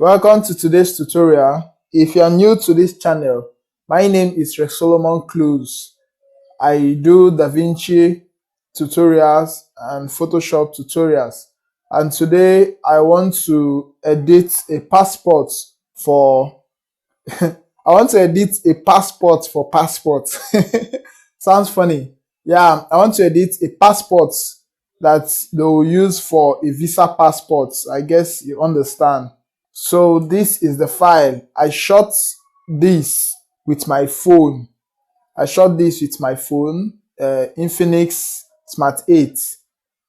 Welcome to today's tutorial. If you are new to this channel, my name is Rexsolomon Kluze. I do DaVinci tutorials and Photoshop tutorials. And today I want to edit a passport for I want to edit a passport for passport. Sounds funny. Yeah, I want to edit a passport that they will use for a visa passport. I guess you understand. So this is the file. I shot this with my phone. I shot this with my phone, Infinix Smart 8.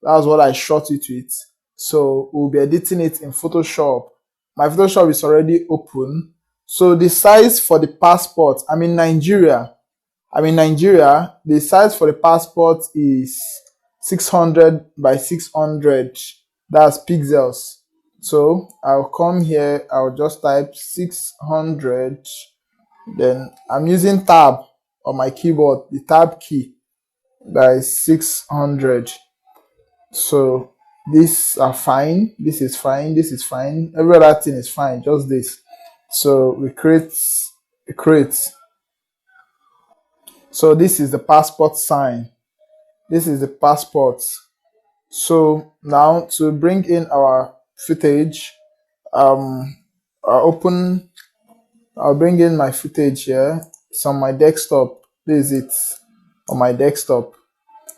That's what I shot it with. So we'll be editing it in Photoshop. My Photoshop is already open. So the size for the passport, I'm in Nigeria. The size for the passport is 600 by 600. That's pixels. So I'll come here, I'll just type 600. Then I'm using tab on my keyboard, the tab key. That is 600. So these are fine. This is fine. This is fine. Every other thing is fine. Just this. So we create. So this is the passport sign. This is the passport. So now to bring in our footage, I'll bring in my footage here. It's on my desktop. This is it on my desktop.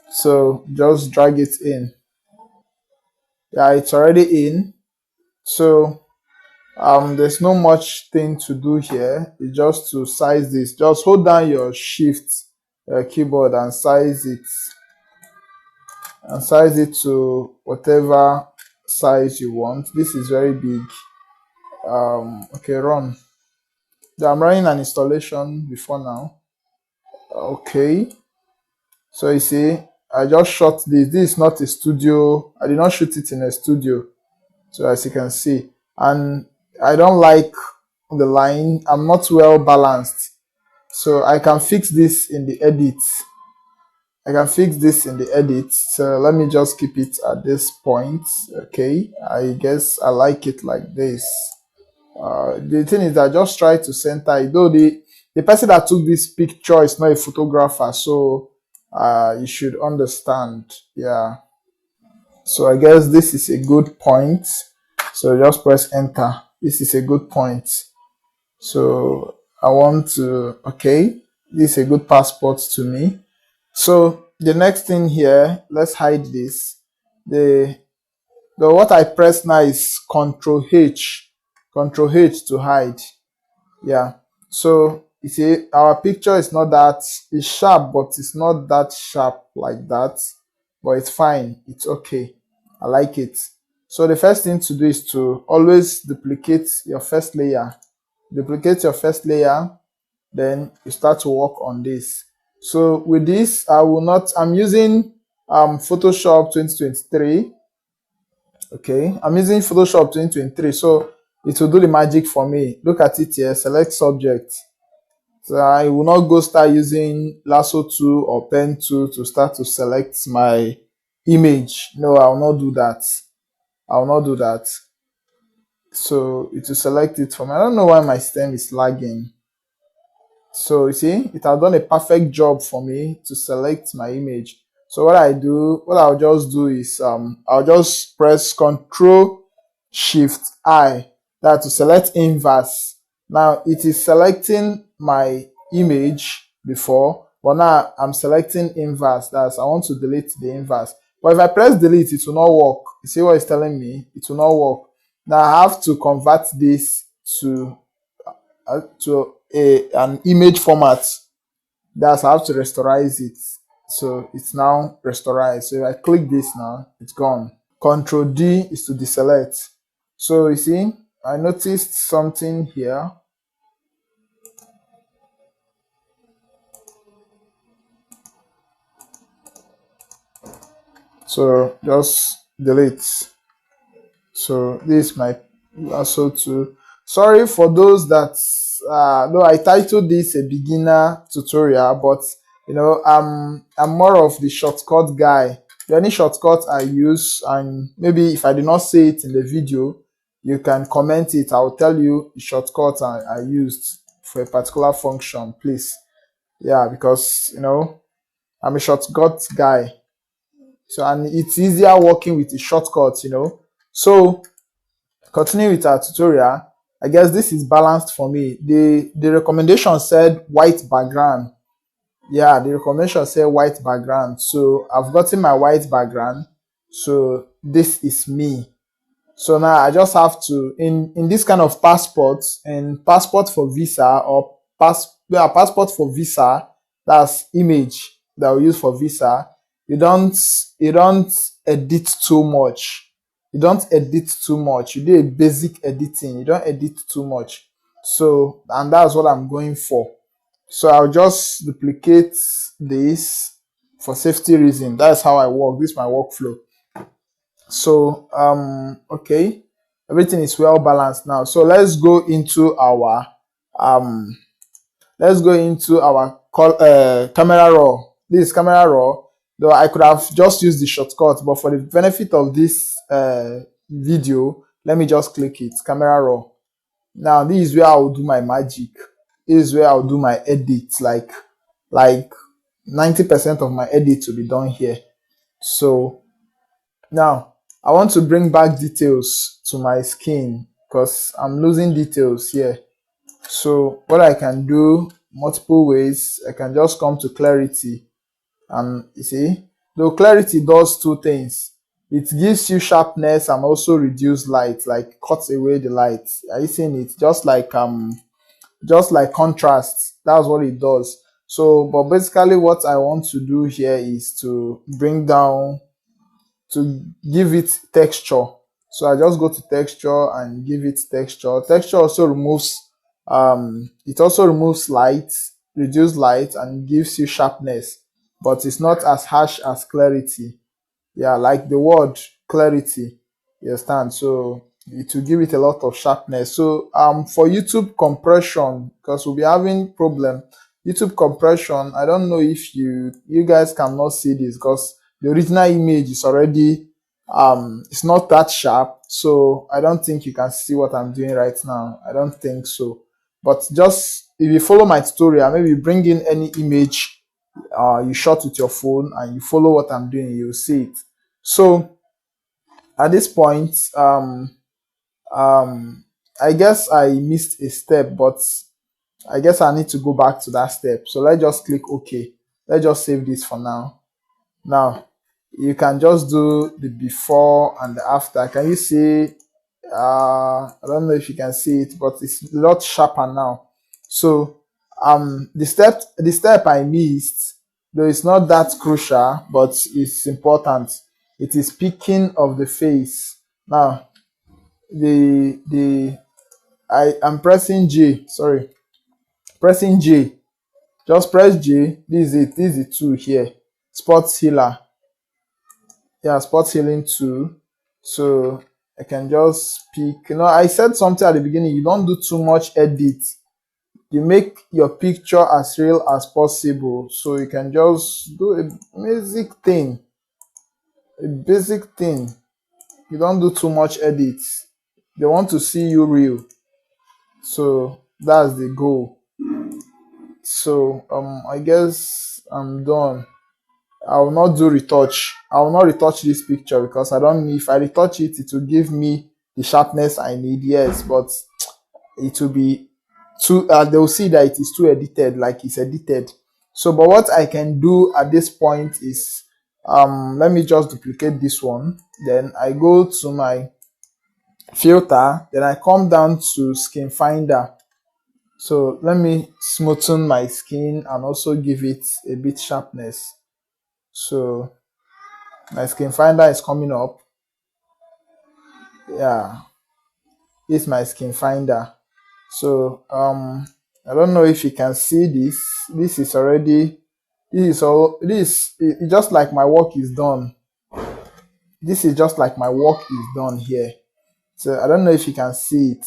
So just drag it in. Yeah, it's already in. So there's no much thing to do here. It's just to size this. Just hold down your shift keyboard and size it. And size it to whatever size you want. This is very big. Okay, run. I'm running an installation before now. Okay, so you see, I just shot this. This is not a studio. I did not shoot it in a studio. So as you can see, and I don't like the line. I'm not well balanced. So I can fix this in the edit. So let me just keep it at this point. Okay, I guess I like it like this. The thing is that just try to center it. Though the person that took this picture is not a photographer, so you should understand. Yeah. So I guess this is a good point. So just press enter. This is a good point. So I want to, okay, this is a good passport to me. So the next thing here, let's hide this. The what I press now is Control H to hide. Yeah. So you see, our picture is not that, it's sharp, but it's not that sharp like that. But it's fine. It's okay. I like it. So the first thing to do is to always duplicate your first layer. Duplicate your first layer, then you start to work on this. So with this, I'm using Photoshop 2023. Okay, I'm using Photoshop 2023, so it will do the magic for me. Look at it here, select subject. So I will not go start using lasso tool or pen tool to start to select my image. No, I will not do that. So it will select it for me. I don't know why my stem is lagging. So you see, it has done a perfect job for me to select my image. So what I'll just do is I'll just press Control Shift I, that to select inverse. Now it is selecting my image before, but now I'm selecting inverse. That's, I want to delete the inverse. But if I press delete, it will not work. You see what it's telling me? It will not work. Now I have to convert this to an image format. That's how to rasterize it. So it's now rasterized. So if I click this now, it's gone. Control D is to deselect. So you see, I noticed something here. So just delete. So this is my lasso tool. Sorry for those that no, I titled this a beginner tutorial, but you know, I'm more of the shortcut guy. The only shortcut I use, and maybe if I did not say it in the video, you can comment it. I'll tell you the shortcut I used for a particular function, please. Yeah, because I'm a shortcut guy. So, and it's easier working with the shortcuts. So continue with our tutorial. I guess this is balanced for me. The recommendation said white background. Yeah, the recommendation said white background. So I've gotten my white background. So this is me. So now I just have to in this kind of passport, and passport for visa, or passport for visa, that's image that we use for visa. You don't edit too much. You don't edit too much. You do a basic editing. You don't edit too much. So, and that's what I'm going for. So I'll just duplicate this for safety reason. That's how I work. This is my workflow. So okay, everything is well balanced now. So let's go into our um camera raw. This is camera raw, though I could have just used the shortcut, but for the benefit of this video, let me just click it, camera raw. Now this is where I will do my magic. This is where I'll do my edits, like 90% of my edit to be done here. So now I want to bring back details to my skin because I'm losing details here. So what I can do multiple ways, I can just come to clarity, and you see, though clarity does two things. It gives you sharpness and also reduce light, like cuts away the light. Are you seeing it? Just like contrast. That's what it does. So, but basically what I want to do here is to bring down, to give it texture. So I just go to texture and give it texture. Texture also removes it also removes light, reduce light, and gives you sharpness, but it's not as harsh as clarity. Yeah, like the word clarity, you understand? So it will give it a lot of sharpness. So for YouTube compression, because we'll be having problem, YouTube compression, I don't know if you guys cannot see this because the original image is already it's not that sharp, so I don't think you can see what I'm doing right now. I don't think so. But just if you follow my tutorial, maybe bring in any image you shot with your phone and you follow what I'm doing, you'll see it. So at this point, I guess I missed a step, but I guess I need to go back to that step. So let's just click OK. Let's just save this for now. Now you can just do the before and the after. Can you see? I don't know if you can see it, but it's a lot sharper now. So the step I missed, though it's not that crucial, but it's important. It is picking of the face. Now I am pressing J. Sorry, pressing J. Just press J. This is it. This is the tool here. Sports healer. Yeah, sports healing tool. So I can just pick. I said something at the beginning. You don't do too much edit. You make your picture as real as possible. So you can just do a basic thing. A basic thing. You don't do too much edits. They want to see you real. So that's the goal. So I guess I'm done. I will not do retouch. I will not retouch this picture because I don't know if I retouch it, it will give me the sharpness I need. Yes, but it will be too. They will see that it is too edited, like it's edited. So, but what I can do at this point is, let me just duplicate this one. Then I go to my filter. Then I come down to skin finder. So let me smoothen my skin and also give it a bit sharpness. So my skin finder is coming up. Yeah, it's my skin finder. So I don't know if you can see this. This is already, it's just like my work is done. This is just like my work is done here. So I don't know if you can see it.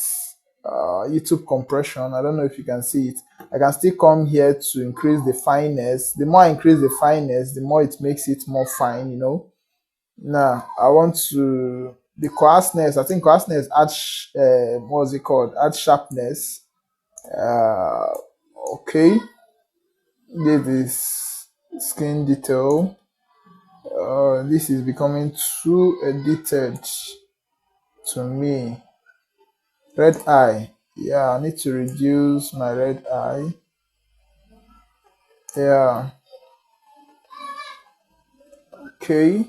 YouTube compression, I don't know if you can see it. I can still come here to increase the fineness. The more I increase the fineness, the more it makes it more fine. Now I want to the coarseness. I think coarseness adds what's it called? Add sharpness. Uh, okay, this is skin detail. This is becoming too edited to me. Red eye. Yeah, I need to reduce my red eye. Yeah. Okay.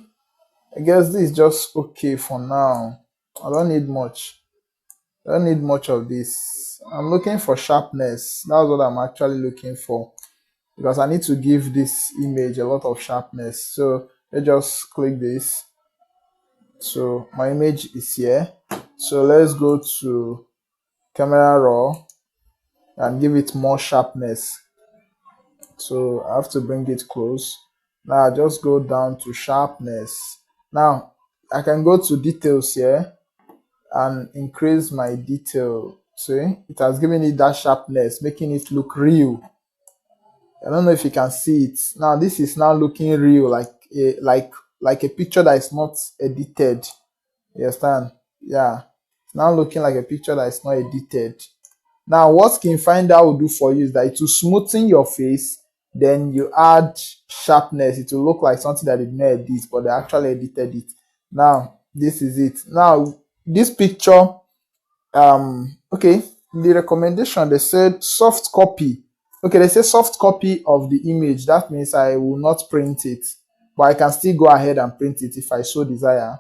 I guess this is just okay for now. I don't need much. I don't need much of this. I'm looking for sharpness. That's what I'm actually looking for, because I need to give this image a lot of sharpness. So let's just click this. So my image is here. So let's go to camera raw and give it more sharpness. So I have to bring it close. Now I just go down to sharpness. Now I can go to details here and increase my detail. See, it has given it that sharpness, making it look real. I don't know if you can see it. Now this is now looking real, like a picture that is not edited. You understand? Yeah. It's now looking like a picture that is not edited. Now, what Skin Finder will do for you is that it will smoothen your face, then you add sharpness. It will look like something that did not edit, but they actually edited it. Now, this is it. Now, this picture, okay, the recommendation, they said soft copy. Okay, they say soft copy of the image. That means I will not print it, but I can still go ahead and print it if I so desire.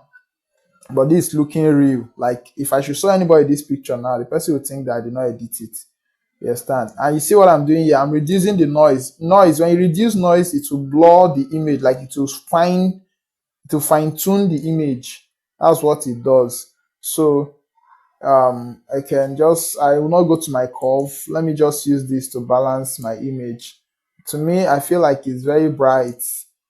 But this is looking real. Like if I should show anybody this picture now, the person would think that I did not edit it. You understand? And you see what I'm doing here? I'm reducing the noise. Noise, when you reduce noise, it will blur the image, like it will fine-tune the image. That's what it does. So I will not go to my curve. Let me just use this to balance my image. To me, I feel like it's very bright.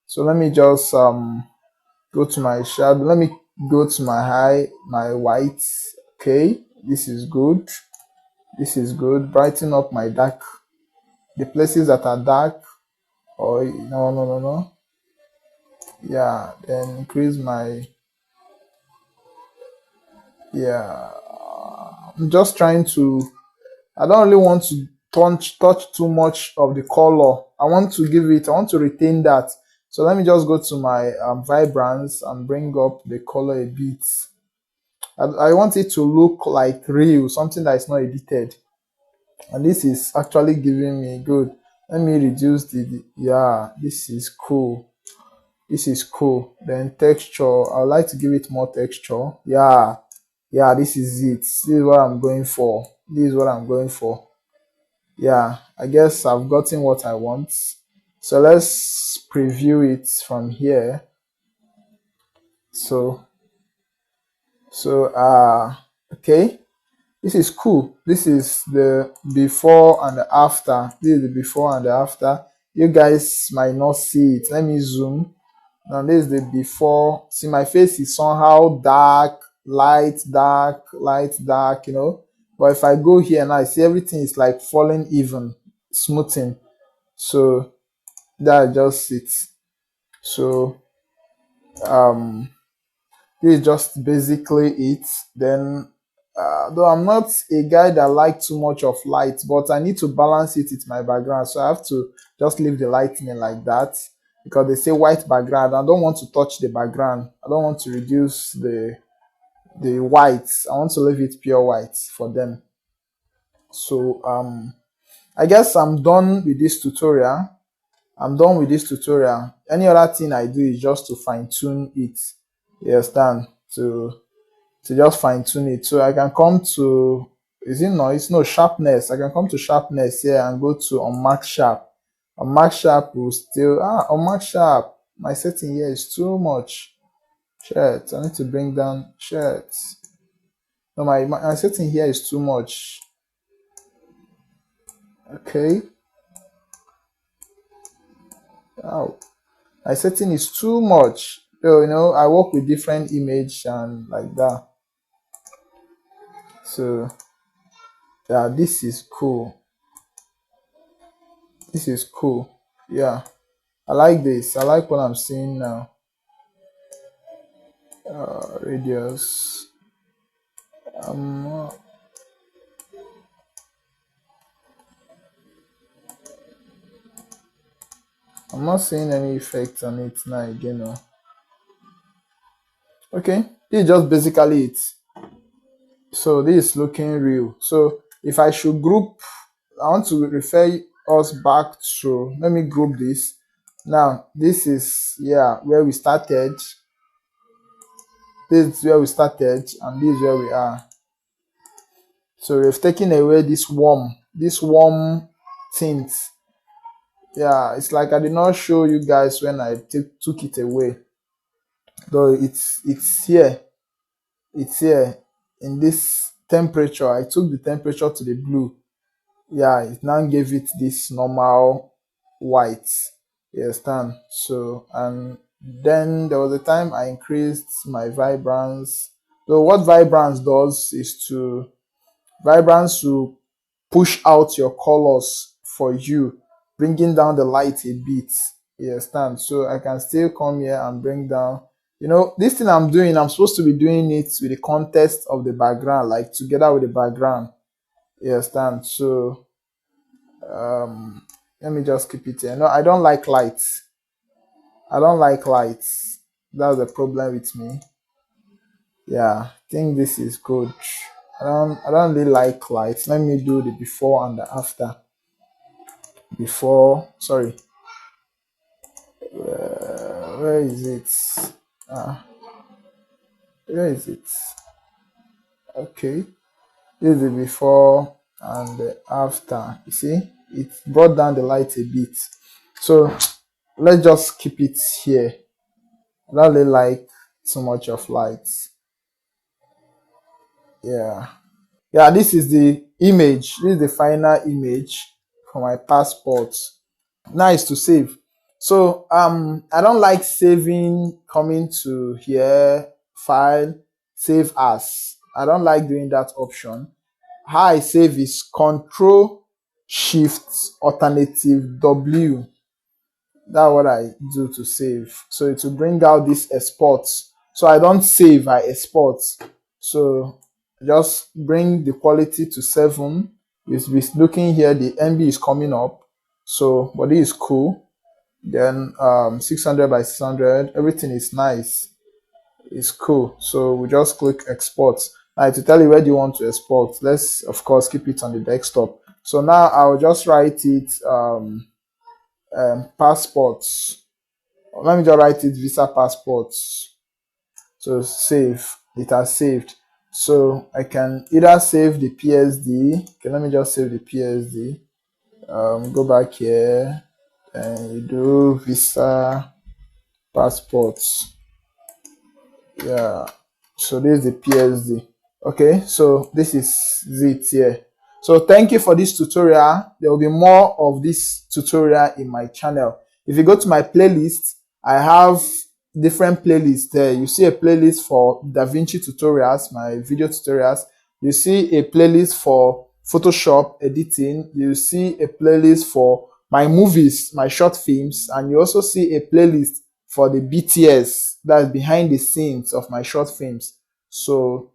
So let me just go to my shadow. Let me go to my white. Okay, this is good. This is good. Brighten up my dark, the places that are dark. Or no. Yeah, then increase my, yeah. I'm just trying to, I don't really want to touch too much of the color. I want to retain that. So let me just go to my vibrance and bring up the color a bit. I want it to look like real, something that is not edited. And this is actually giving me good. Let me reduce yeah, this is cool. This is cool. Then texture, I would like to give it more texture. Yeah, this is it. This is what I'm going for. This is what I'm going for. Yeah, I guess I've gotten what I want. So let's preview it from here. So okay. This is cool. This is the before and the after. This is the before and the after. You guys might not see it. Let me zoom. Now this is the before. See, my face is somehow dark, light, dark, light, dark, But if I go here now, I see everything is like falling even, smoothing. So that's just it. So this is just basically it. Then though I'm not a guy that likes too much of light, but I need to balance it with my background, so I have to just leave the lightning like that, because they say white background. I don't want to touch the background. I don't want to reduce the whites. I want to leave it pure white for them. So I guess I'm done with this tutorial. Any other thing I do is just to fine tune it. You understand? To just fine tune it. So I can come to, is it noise? No, sharpness. I can come to sharpness here and go to unmark sharp. Unmark sharp will still, unmark sharp. My setting here is too much. Shit, I need to bring down, shit. No, my setting here is too much. Okay. Oh, my setting is too much. So, I work with different image and like that. So, yeah, this is cool. This is cool. Yeah. I like this. I like what I'm seeing now. Radius. Um, I'm not seeing any effect on it now again. No. Okay, this is just basically it. So this is looking real. So if I should group, I want to refer us back to, let me group this. Now, this is, yeah, where we started. This is where we started, and this is where we are. So we've taken away this warm tint. Yeah, it's like I did not show you guys when I took it away. Though it's here. It's here in this temperature. I took the temperature to the blue. Yeah, it now gave it this normal white. You understand? So, and then there was a time I increased my vibrance. So what vibrance does is to push out your colors for you, bringing down the light a bit. You understand? So I can still come here and bring down. You know, this thing I'm doing, I'm supposed to be doing it with the context of the background, like together with the background. You understand? So let me just keep it here. No, I don't like lights. I don't like lights. That's the problem with me. Yeah, I think this is good. I don't really like lights. Let me do the before and the after. Before, sorry, where is it? Ah, where is it? Okay, this is the before and the after. You see, it brought down the light a bit. So let's just keep it here. I don't really like so much of lights. Yeah. Yeah, this is the image. This is the final image for my passport. Nice to save. So I don't like saving, coming to here, file, save as. I don't like doing that option. How I save is Control Shift Alternative W. That's what I do to save. So it will bring out this export. So I don't save, I export. So just bring the quality to 7. With looking here, the MB is coming up. So body is cool. Then 600 by 600, everything is nice. It's cool. So we just click export. Now to tell you where do you want to export, let's of course keep it on the desktop. So now I'll just write it passports. Let me just write it visa passports. So save. It has saved. So I can either save the PSD. Okay, let me just save the PSD. Go back here and you do visa passports. Yeah. So this is the PSD. Okay, so this is it here. So thank you for this tutorial. There will be more of this tutorial in my channel. If you go to my playlist, I have different playlists there. You see a playlist for DaVinci tutorials, my video tutorials. You see a playlist for Photoshop editing. You see a playlist for my movies, my short films, and you also see a playlist for the BTS, that's behind the scenes of my short films. So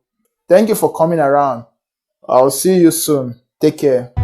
thank you for coming around. I'll see you soon. Take care.